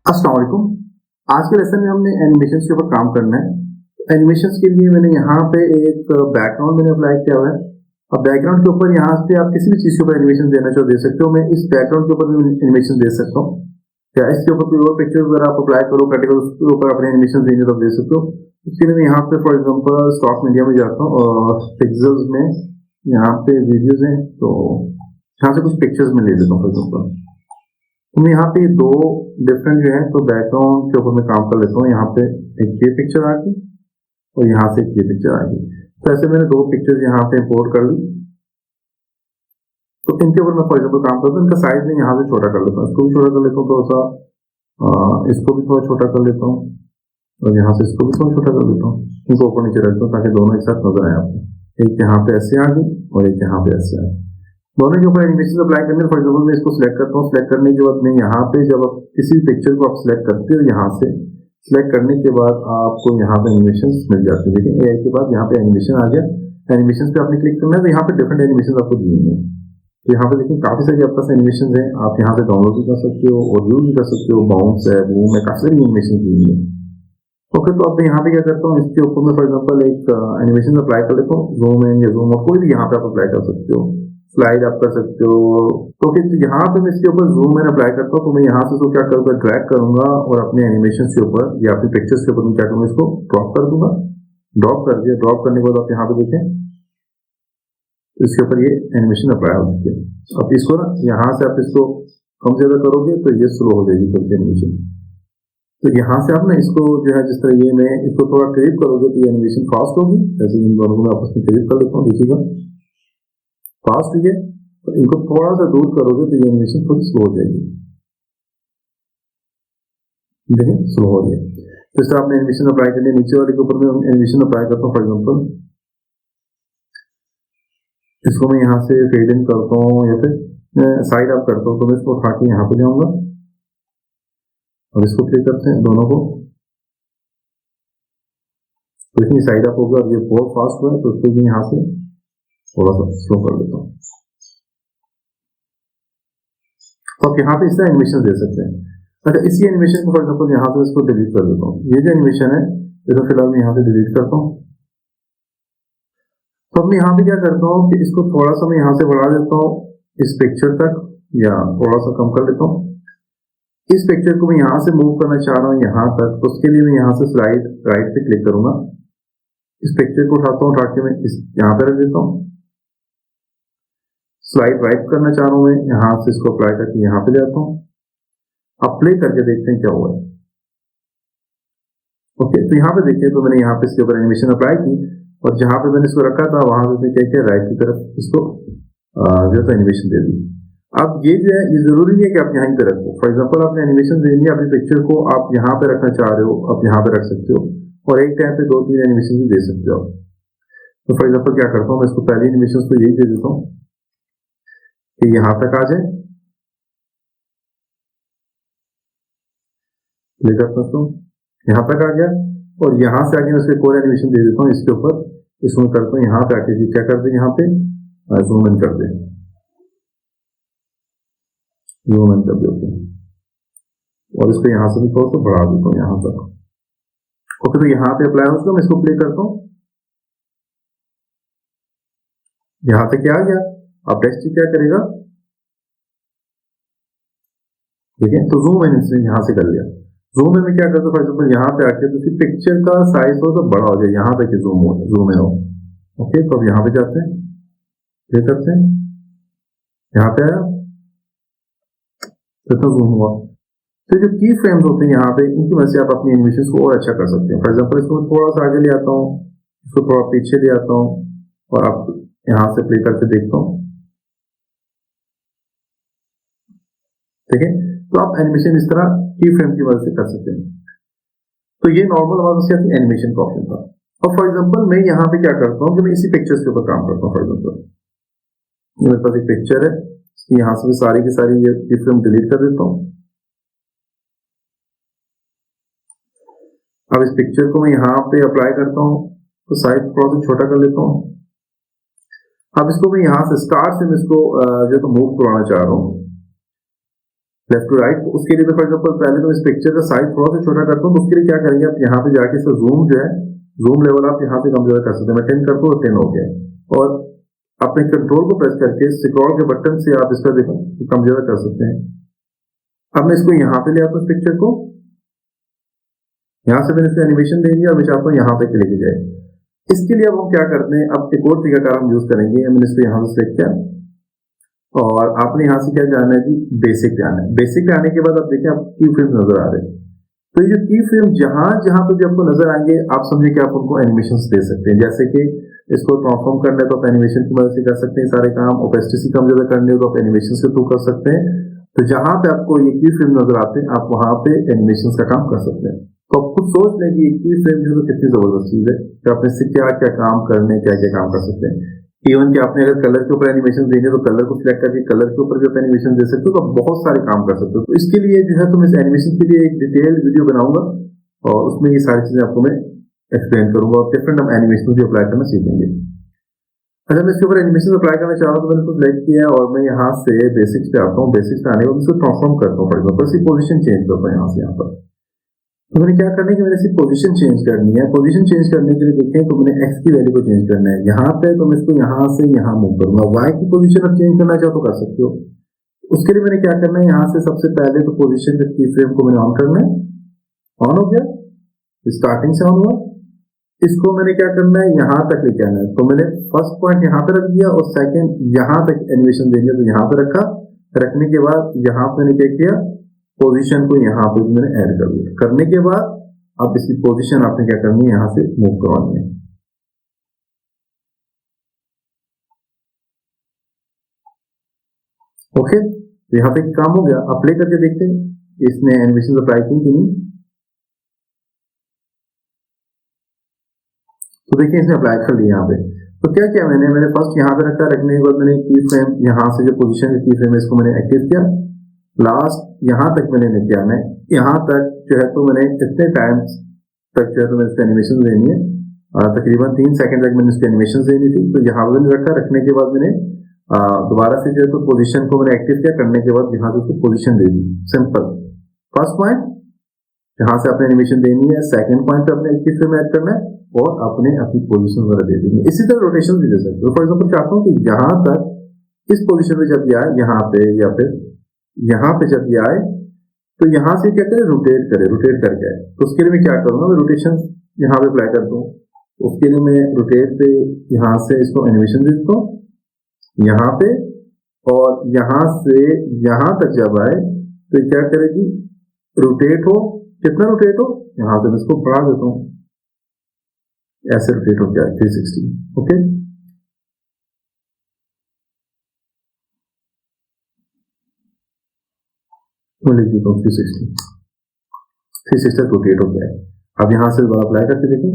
अस्सलाम वालेकुम। आज के लेसन में हमने एनिमेशंस के ऊपर काम करना है। एनिमेशंस के लिए मैंने यहाँ पे एक बैकग्राउंड मैंने अप्लाई किया हुआ है। अब बैकग्राउंड के ऊपर यहाँ पे आप किसी भी चीज़ के ऊपर एनिमेशन देना चाहो दे सकते हो। मैं इस बैकग्राउंड के ऊपर भी एनिमेशन दे सकता हूँ, या इसके ऊपर कोई और पिक्चर अगर आप अप्लाई करो कैटेगरी उसके ऊपर अपने एनिमेशन देंगे तो दे सकते हो। इसके लिए मैं यहाँ पे फॉर एग्जाम्पल स्टॉक मीडिया में जाता हूँ और पिक्सल्स में यहाँ पे वीडियोज हैं, तो यहाँ से कुछ पिक्चर्स में ले लेता हूँ फॉर एग्जाम्पल। तो मैं यहाँ पे दो डिफरेंट जो है तो बैकग्राउंड के ऊपर मैं काम कर लेता हूँ। यहाँ पे एक ये पिक्चर आ गई और यहाँ से एक ये पिक्चर आ गई। तो ऐसे मैंने दो पिक्चर्स यहाँ पे इंपोर्ट कर ली। तो इनके ऊपर मैं फॉर एग्जाम्पल काम करता हूँ। इनका साइज मैं यहाँ से छोटा कर लेता हूँ, इसको भी छोटा कर लेता हूँ थोड़ा सा, इसको भी थोड़ा छोटा कर लेता हूँ और यहाँ से इसको भी थोड़ा छोटा कर लेता हूँ। इनको ऊपर नीचे रखता हूँ ताकि दोनों एक साथ नजर आए आपको। एक यहाँ पे ऐसे आ गई और एक यहाँ पे ऐसे आ गई। दोनों के ऊपर एनिमेशन अप्लाई करने फॉर एग्जाम्पल मैं इसको सिलेक्ट करता हूँ। सिलेक्ट करने के बाद मैं यहाँ पे जब आप किसी पिक्चर को आप सिलेक्ट करते हो, यहाँ से सिलेक्ट करने के बाद आपको यहाँ पे एनिमेशन मिल जाते हैं। देखिए एआई के बाद यहाँ पे एनिमेशन आ गया। एनिमेशन पे आपने क्लिक करना है तो यहाँ पे डिफरेंट एनिमेशन आपको दिए हैं। तो यहाँ पे देखिए काफी सारी आपके पास एनिमेशन है, आप यहाँ से डाउनलोड भी कर सकते हो और यूज भी कर सकते हो। बाउंस है, बूम है, काफी सारी एनिमेशन दी है। ओके, तो अब मैं यहाँ पे क्या करता हूँ, इसके ऊपर मैं फॉर एग्जाम्पल एक एनिमेशन अप्लाई कर लेता हूँ। जूम इन या जूम आउट कोई भी यहाँ पे आप अप्लाई कर सकते हो, स्लाइड आप कर सकते हो। तो फिर यहाँ पे मैं इसके ऊपर जूम इन अप्लाई करता हूँ। तो मैं यहाँ से इसको क्या करूँगा, ड्रैग करूंगा और अपने एनिमेशन के ऊपर या अपने पिक्चर्स के ऊपर मैं क्या करूँगा, इसको ड्रॉप कर दूंगा। ड्रॉप कर दिया। ड्रॉप करने के बाद आप यहाँ पे देखें इसके ऊपर ये एनिमेशन अप्लाई हो चुकी है। अब इसको ना यहाँ से आप इसको कम ज्यादा करोगे तो ये स्लो हो जाएगी थोड़ी एनिमेशन। तो यहाँ से आप ना इसको जो है जिस तरह ये मैं इसको थोड़ा करीब करोगे तो ये एनिमेशन फास्ट होगी। जैसे इन दोनों को मैं आपस में करीब कर लेता हूँ, देखिएगा फास्ट हुई है। तो इनको थोड़ा सा दूर करोगे तो ये एनिमेशन थोड़ी स्लो हो जाएगी। देखिए स्लो हो रही है। तो इस तरह आपने एनिमेशन अप्लाई करनी है। नीचे वाले के ऊपर मैं एनिमेशन अप्लाई करता हूँ। फॉर एग्जाम्पल इसको मैं यहाँ से फेड इन करता हूँ या फिर साइड अप करता हूँ। तो मैं इसको उठा के यहाँ पे जाऊंगा और इसको क्लिक करते हैं दोनों को। तो इसमें साइड अप होगा और ये बहुत फास्ट हुआ है तो उसको भी यहाँ से थोड़ा सा स्लो कर देता हूँ। तो आप यहाँ पे इस तरह एनिमेशन दे सकते हैं। अच्छा, इसी एनिमेशन को फॉर एग्जाम्पल यहाँ से इसको डिलीट कर देता हूँ। ये जो एनिमेशन है इसको फिलहाल मैं यहाँ से डिलीट करता हूँ। तो अब मैं यहाँ पे क्या करता हूँ कि इसको थोड़ा सा मैं यहाँ से बढ़ा देता हूँ इस पिक्चर तक, या थोड़ा सा कम कर देता हूँ। इस पिक्चर को मैं यहाँ से मूव करना चाह रहा हूँ यहाँ तक, तो उसके लिए मैं यहाँ से स्लाइड राइट पे क्लिक करूंगा। इस पिक्चर को उठाता हूँ, उठा के मैं इस यहाँ पे रख देता हूँ। स्लाइड राइट करना चाह रहा हूँ मैं, यहाँ से इसको अप्लाई करके यहाँ पे जाता हूँ। अब प्ले करके देखते हैं क्या हुआ है। ओके, तो यहाँ पे देखिए तो मैंने यहाँ पे इसके ऊपर एनिमेशन अप्लाई की और जहां पे मैंने इसको रखा था वहां से क्या किया, राइट की तरफ इसको जो है एनिमेशन दे दी। अब ये जो है ये जरूरी नहीं है कि आप यहीं पे रखो। फॉर एग्जांपल आपने एनिमेशन देनी है, अपनी पिक्चर को आप यहाँ पे रखना चाह रहे हो, आप यहाँ पे रख सकते हो और एक टाइम पे 2-3 एनिमेशन भी दे सकते हो। तो फॉर एग्जांपल क्या करता हूँ, मैं इसको पहली एनिमेशन तो यही दे देता हूँ कि यहाँ तक आ जाए। क्लिक करता हूँ, यहाँ तक आ गया और यहाँ से आगे मैं इसको एक और एनिमेशन दे देता हूँ इसके ऊपर। इसको करता हूँ यहाँ पे आके क्या कर दे, यहाँ पे जूम इन कर दे, जूम इन कर दे और इसको यहाँ से भी थोड़ा सा बढ़ा देता हूँ यहाँ तक। ओके, तो यहाँ पे अप्लाई हो चुका। मैं इसको प्ले करता हूँ, यहाँ पे क्या आ गया। अब टेक्स्ट क्या करेगा, ठीक है। तो जूम इन इसने यहाँ से कर लिया। जूम में क्या करता हूँ, फॉर एग्जाम्पल यहाँ पे आके तो पिक्चर का साइज हो तो बड़ा हो जाए, यहाँ तक जूम इन हो। ओके, तो अब यहाँ पे जाते हैं, प्ले करते हैं, यहाँ पे आया तो जूम हुआ। तो जो की फ्रेम्स होते हैं यहाँ पे, इनकी वजह से आप अपनी एनिमेशन को और अच्छा कर सकते हैं। फॉर एग्जाम्पल इसको थोड़ा सा आगे ले आता हूँ, इसको थोड़ा पीछे ले आता हूँ और आप यहाँ से प्ले करके देखता हूँ, ठीक है। तो आप एनिमेशन इस तरह की फ्रेम की मदद से कर सकते हैं। तो ये नॉर्मल हमारे पास एनिमेशन का ऑप्शन था। और फॉर एग्जांपल मैं यहाँ पे क्या करता हूँ कि मैं इसी पिक्चर्स के ऊपर काम करता हूँ। फॉर एग्जांपल मेरे पास एक पिक्चर है, यहाँ से भी सारी की सारी ये फ्रेम डिलीट कर देता हूँ। अब इस पिक्चर को मैं यहाँ पे अप्लाई करता हूँ तो साइज थोड़ा सा छोटा कर लेता हूँ। अब इसको मैं यहाँ से स्टार्ट से मैं इसको जो तो मूव करवाना चाह रहा हूँ। Left to right. उसके लिए फॉर एग्जांपल पहले तो इस पिक्चर का साइज थोड़ा सा छोटा करता हूँ, तो उसके लिए क्या करेंगे आप यहाँ पे जाके इसका जूम जो है, जूम लेवल आप यहाँ से कम ज्यादा कर सकते हैं। मैं 10 करता हूँ, 10 हो गया। और अपने कंट्रोल को प्रेस करके स्क्रॉल के बटन से आप इसका देखो कम ज्यादा कर सकते हैं। अब मैं इसको यहाँ पे ले आता हूँ, पिक्चर को यहाँ से मैंने इसको एनिमेशन दे दिया और मैं चाहता हूँ यहाँ पे लेके जाए। इसके लिए अब हम क्या करते हैं, अब एक और तरीकाकार हम यूज करेंगे। मैंने इसको यहाँ से सेलेक्ट किया और आपने यहाँ से क्या जाना है जी, बेसिक पे आना है। बेसिक पे आने के बाद आप देखें आप की फ्रेम नजर आ रहे हैं। तो ये जो की फ्रेम जहां जहां पे भी आपको नजर आएंगे आप समझिए कि आप उनको एनिमेशन दे सकते हैं। जैसे कि इसको ट्रांसफॉर्म करना है तो आप एनिमेशन की मदद से कर सकते हैं सारे काम। ओपेसिटी कम ज्यादा करनी हो तो आप एनिमेशन के थ्रू कर सकते हैं। तो जहां पे आपको ये की फ्रेम नजर आते हैं आप वहां पे एनिमेशन का काम कर सकते हैं। तो आप खुद सोच लें कि ये की फ्रेम जो है कितनी जबरदस्त चीज है कि आप इससे क्या क्या काम करने, क्या क्या काम कर सकते हैं। इवन कि आपने अगर कलर के ऊपर एनिमेशन देंगे तो कलर को सिलेक्ट करके कलर के ऊपर भी आप एनिमेशन दे सकते हो। तो आप बहुत सारे काम कर सकते हो। तो इसके लिए जो है तो मैं इस एनिमेशन के लिए एक डिटेल वीडियो बनाऊंगा और उसमें ये सारी चीजें आपको मैं एक्सप्लेन करूंगा और डिफरेंट हम एनिमेशन भी अप्लाई करना सीखेंगे। अच्छा, मैं इसके ऊपर एनिमेशन अप्लाई करना चाह रहा हूँ तो मैंने इसको सिलेक्ट किया और मैं यहाँ से बेसिक्स पे आता हूँ। बेसिक्स पे आने के बाद इसको ट्रांसफॉर्म करता हूँ। फॉर एग्जाम्पल इसकी पोजीशन चेंज करता हूँ यहाँ से यहाँ पर। तो मैंने क्या करना है कि मैंने इसकी पोजीशन चेंज करनी है। पोजीशन चेंज करने के लिए देखें तो मैंने एक्स की वैल्यू को चेंज करना है यहाँ पे। तो मैं इसको यहाँ से यहाँ मूव करूंगा। वाई की पोजीशन आप चेंज करना चाहो तो कर सकते हो। उसके लिए मैंने क्या करना है, यहाँ से सबसे पहले तो पोजीशन के की फ्रेम को मैंने ऑन करना है। ऑन हो गया, स्टार्टिंग से ऑन हुआ। इसको मैंने क्या करना है, यहाँ तक लेके आना है। तो मैंने फर्स्ट पॉइंट यहाँ पे रख दिया और सेकंड यहाँ तक एनिमेशन देंगे तो यहाँ पे रखा। रखने के बाद यहाँ पे मैंने क्या किया, पोजीशन को यहाँ पे मैंने ऐड कर दिया। करने के बाद अब इसकी पोजीशन आपने क्या करनी है, यहाँ से मूव करवानी है। ओके, तो यहाँ पे काम हो गया। अब प्ले करके देखते हैं कि इसने एनिमेशन अप्लाई की कि नहीं। तो देखिए इसने अप्लाई कर लिया यहाँ पे। तो क्या किया मैंने फर्स्ट यहाँ पे रखा। रखने के बाद मैंने की फ्रेम यहाँ से जो पोजीशन की फ्रेम है इसको मैंने एक्टिव किया। लास्ट यहाँ तक मैंने किया। मैं यहाँ तक जो है तो मैंने इतने टाइम तक जो है तो मैंने इसको एनिमेशन देनी है। तकरीबन 3 सेकंड तक मैंने इसको एनिमेशन देनी थी। तो यहाँ पे मैंने रखा। रखने के बाद मैंने दोबारा से जो है तो पोजीशन को मैंने एक्टिव किया। करने के बाद यहाँ से उसको पोजीशन दे दी। सिंपल। फर्स्ट पॉइंट जहां से आपने एनिमेशन देनी है, सेकंड पॉइंट पे अपने एक्टिव फ्रेम ऐड करना है और अपने अपनी पोजीशन वगैरह दे देंगे। इसी तरह रोटेशन भी दे सकते हो। फॉर एग्जाम्पल चाहता हूँ कि यहाँ तक इस पोजीशन पे जब ये आए यहाँ पे, या फिर यहाँ पे जब ये आए तो यहाँ से क्या करे, रोटेट करे, रोटेट करके आए। तो उसके लिए मैं क्या करूँगा, मैं रोटेशन यहाँ पे अप्लाई करता हूँ। उसके लिए मैं रोटेट पे यहाँ से इसको एनिमेशन दे देता हूँ यहाँ पे, और यहाँ से यहाँ तक जब आए तो क्या करेगी, रोटेट हो। कितना रोटेट हो, यहाँ से मैं इसको बढ़ा देता हूँ। ऐसे रोटेट हो गया 360। ओके, मैं लिख देता हूँ 360 रोटेट हो गया है। अब यहाँ से दोबारा अप्लाई करके देखें।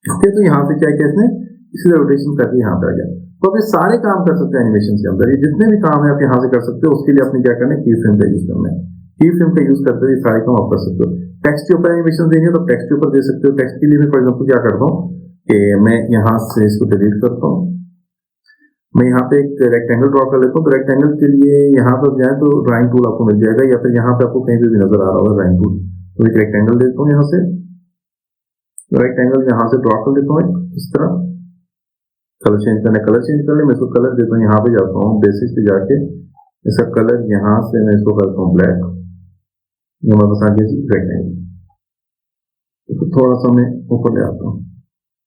ओके, तो यहाँ से क्या किया इसने, इसलिए रोटेशन करके यहाँ पे आ गया। तो आप ये सारे काम कर सकते हैं एनिमेशन के अंदर। ये जितने भी काम है आप यहाँ से कर सकते हो। उसके लिए आपने क्या करना है, की फ्रेम का यूज करना है। की फ्रेम का यूज करते हुए सारे काम आप कर सकते हो। टेक्स्ट के ऊपर एनिमेशन देंगे तो टेक्स्ट के ऊपर दे सकते हो। टेक्स्ट के लिए मैं फॉर एग्जाम्पल क्या करता हूँ कि मैं यहाँ से इसको डिलीट करता हूँ। मैं यहाँ पे एक रेक्टेंगल ड्रॉ कर लेता हूँ। तो रेक्टेंगल के लिए यहाँ पर जाए तो ड्राइंग टूल आपको मिल जाएगा, या फिर यहाँ पे आपको कहीं पे भी नजर आ रहा होगा ड्राइंग टूल। तो एक रेक्टेंगल देता हूँ यहाँ से। रेक्टेंगल यहाँ से ड्रॉ कर लेता हूँ इस तरह। कलर चेंज करना है, कलर चेंज कर ले। मैं इसको कलर देता हूँ, यहाँ पे जाता हूँ बेसिस पे जाके इसका कलर यहाँ से मैं इसको करता हूँ ब्लैक। ये मैं बता दिया रेक्टेंगल। इसको थोड़ा सा मैं ऊपर ले आता हूँ।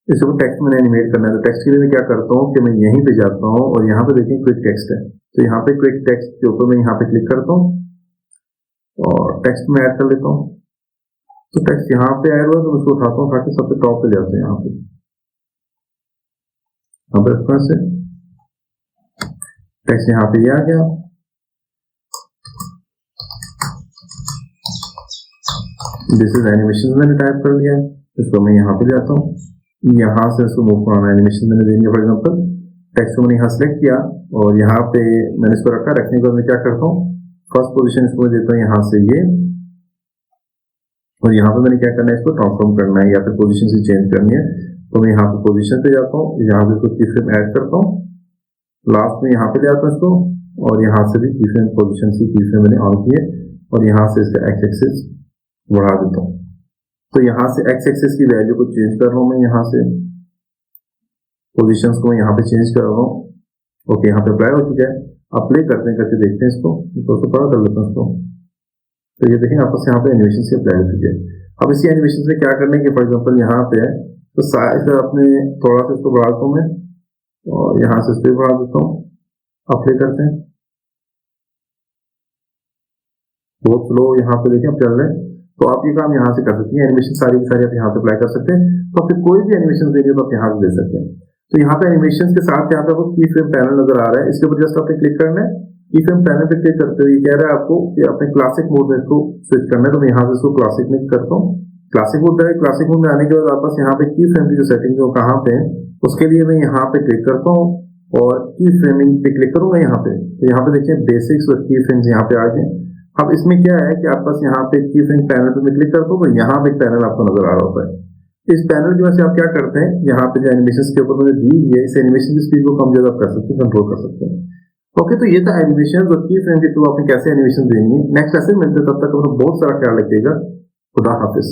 इसको टेक्स्ट मैंने एनिमेट करना है। तो टेक्स्ट के लिए मैं क्या करता हूँ कि मैं यहीं पे जाता हूँ और यहाँ पे देखें क्विक टेक्स्ट है। तो यहाँ पे क्विक टेक्स्ट के ऊपर मैं यहाँ पे क्लिक करता हूँ और टेक्स्ट में ऐड कर लेता हूँ। तो टेक्स्ट यहाँ पे ऐड हुआ तो मैं उसको उठाता हूँ, ताकि सबसे टॉप पे जाते हैं। यहाँ पे से टेक्स्ट यहाँ पे आ गया। दिस इज एनिमेशन मैंने टाइप कर लिया। इसको मैं यहाँ पे जाता हूँ, यहाँ से इसको मूव कराना। एनिमेशन मैंने देंगे फॉर एग्जाम्पल टेक्स्ट को मैंने यहाँ सेलेक्ट किया और यहाँ पे मैंने इसको रखा। रखने के बाद मैं क्या करता हूँ, फर्स्ट पोजीशन इसको देता हूँ यहाँ से ये, और यहाँ पे मैंने क्या करना है, इसको ट्रांसफॉर्म करना है या फिर पोजीशन से चेंज करनी है। तो मैं यहाँ पे पोजीशन पे जाता हूँ, यहाँ पे इसको की फ्रेम ऐड करता हूँ। लास्ट में यहाँ पे ले आता हूँ इसको और यहाँ से भी की फ्रेम पोजिशन की की फ्रेम मैंने ऑन किए और यहाँ से इसका एक्स एक्सिस बढ़ा देता हूँ। तो यहाँ से एक्स एक्सिस की वैल्यू को चेंज कर रहा हूँ मैं, यहाँ से पोजीशंस को यहाँ पे चेंज कर रहा हूँ। ओके, यहाँ पे अप्लाई हो चुका है। अब प्ले करते हैं, करके देखते हैं इसको, तो बड़ा कर लेते हैं इसको। तो ये देखिए आपस यहाँ पे एनिमेशन से अप्लाई हो चुके हैं। अब इसी एनिमेशन से क्या करने के, फॉर एग्जाम्पल यहाँ पे है तो साइज अपने थोड़ा सा इसको बढ़ा देता हूँ मैं और यहाँ से इस पर बढ़ा देता हूँ। अब प्ले करते हैं, बहुत स्लो यहाँ पे देखिए अब चल रहे हैं। तो आप ये काम यहाँ से कर सकते हैं, एनिमेशन सारी की सारी आप यहाँ से अप्लाई कर सकते हैं। तो फिर कोई भी एनिमेशन देनी है तो आप यहाँ से दे सकते हैं। तो यहाँ पे एनिमेशन के साथ यहाँ पे आपको की फ्रेम पैनल नजर आ रहा है, इसके ऊपर जस्ट आपने क्लिक करना है। की फ्रेम पैनल पे क्लिक करते हुए कह रहा है आपको कि अपने क्लासिक मोड में इसको स्विच करना है। तो मैं यहाँ से इसको क्लासिक में करता हूँ। क्लासिक मोड में, क्लासिक मोड में आने के बाद वापस यहाँ पे की फ्रेम की जो सेटिंग है वो कहाँ पे है, उसके लिए मैं यहाँ पे क्लिक करता हूँ और की फ्रेमिंग पे क्लिक करूंगा यहाँ पे। तो यहाँ पे देखिए बेसिक्स और की फ्रेम्स यहाँ पे आ गए। अब इसमें क्या है कि आपके पास यहाँ पे की फ्रेम पैनल पे मैं क्लिक करता हूँ तो यहाँ पे एक पैनल आपको नजर आ रहा होता है। इस पैनल की वजह से आप क्या करते हैं, यहाँ पे जो एनिमेशन के ऊपर मैंने दी है, इस एनिमेशन की स्पीड को कम ज्यादा कर सकते हैं, कंट्रोल कर सकते हैं। ओके, तो ये था एनिमेशन और की फ्रेम के थ्रू आपने कैसे एनिमेशन देनी है। नेक्स्ट लेसन मिलते हैं, तब तक अपना बहुत सारा ख्याल रखिएगा। खुदा हाफिज।